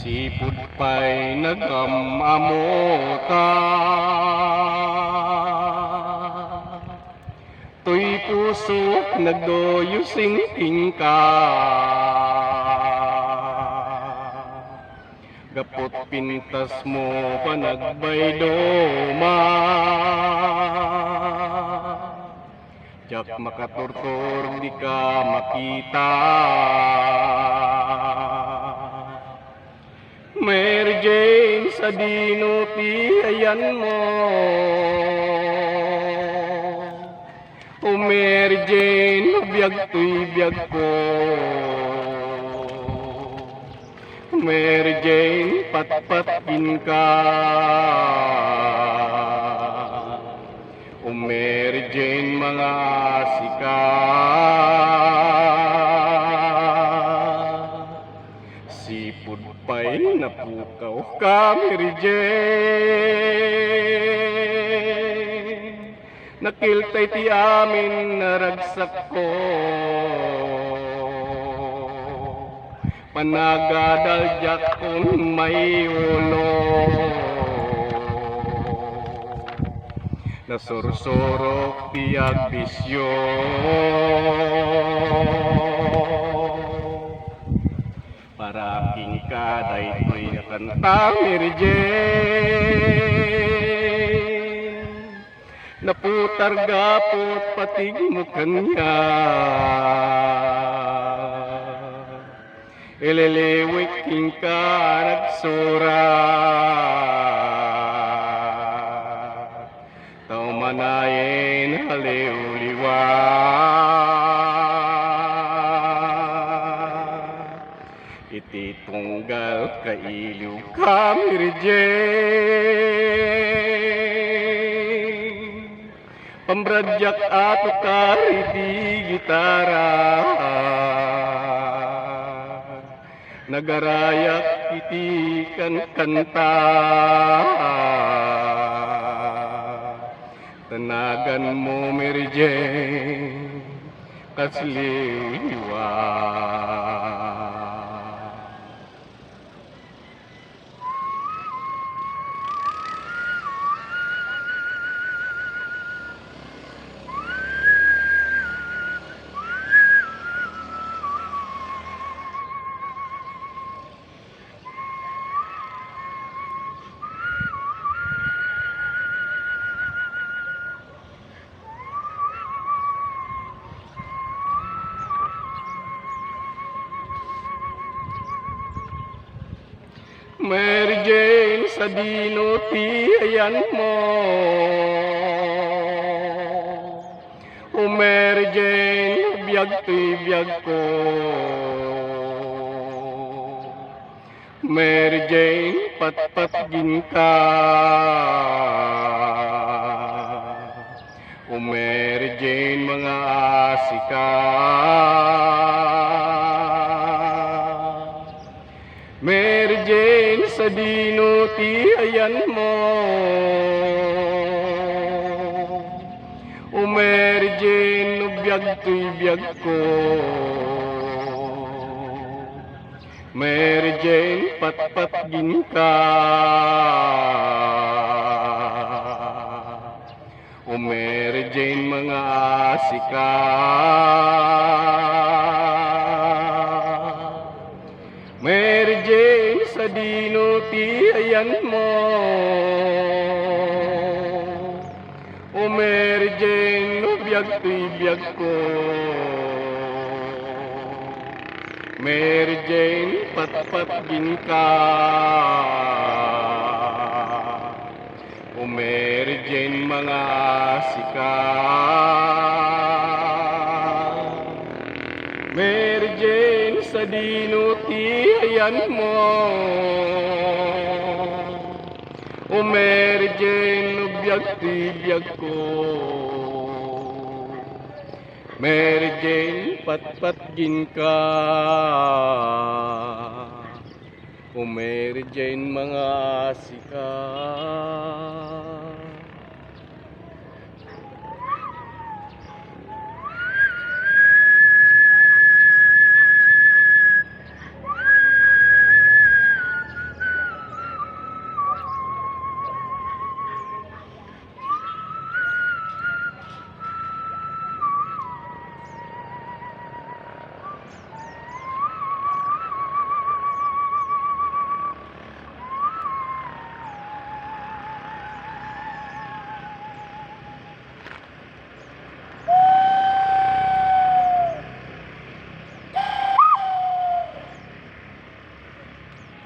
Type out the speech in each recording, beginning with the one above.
Sipud pa'y nag-amamota, tuy pusok nagdoyusing tingka. Gapot pintas mo panagbaydoma, jak makaturtur di ka makita. Mary Jane, sa dinuti ayan mo. O Mary Jane, biyag to'y biyag ko. Mary Jane, patpatin ka. O Mary Jane, mga asika. Sipud pa'y napukaw ka, Mary Jane. Nakiltay ti amin naragsak ko. Panagadalyak kung may ulo. Nasursurok tiyag bisyo. Para aking kaday ko'y nakanta, Mary Jane. Naputar gapot patig mo kanya. Ililiwik king ka nagsura. Tao manayin haliw-liwa. Iti tunggal kailiw ka, Mary Jane. Pambradyak ato kariti gitara. Nagarayak iti kanta. Tanagan mo, Mary Jane, kasliwa. Mary Jane, sa dinuti ayan mo. O Mary Jane, biyag to'y biyag ko. Mary Jane, patpatgin ka. O Mary Jane, mga asika. Mary Jane, sa dinuti ayan mo. O Mary Jane, biyag to'y biyag ko. Mary Jane, patpatgin ka. O Mary Jane, mga asika. Mary Jane, sa dinuti ayan mo. O Mary Jane, biyag to'y biyag ko. Mary Jane, patpatgin ka. O Mary Jane, mga asika. Mary Jane, sa dinuti ayan mo. O Mary Jane, biyag to'y biyag ko. Mary Jane, patpatgin ka. O Mary Jane, mga asika.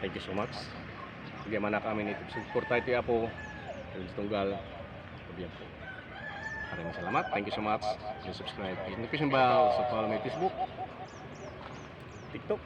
Thank you so much. Bagaimana kami nito suporta ito Apo Renz Tunggal. Kabiyan po. Maraming salamat. Thank you so much. Please subscribe. Please notification bell. Also follow my Facebook, TikTok,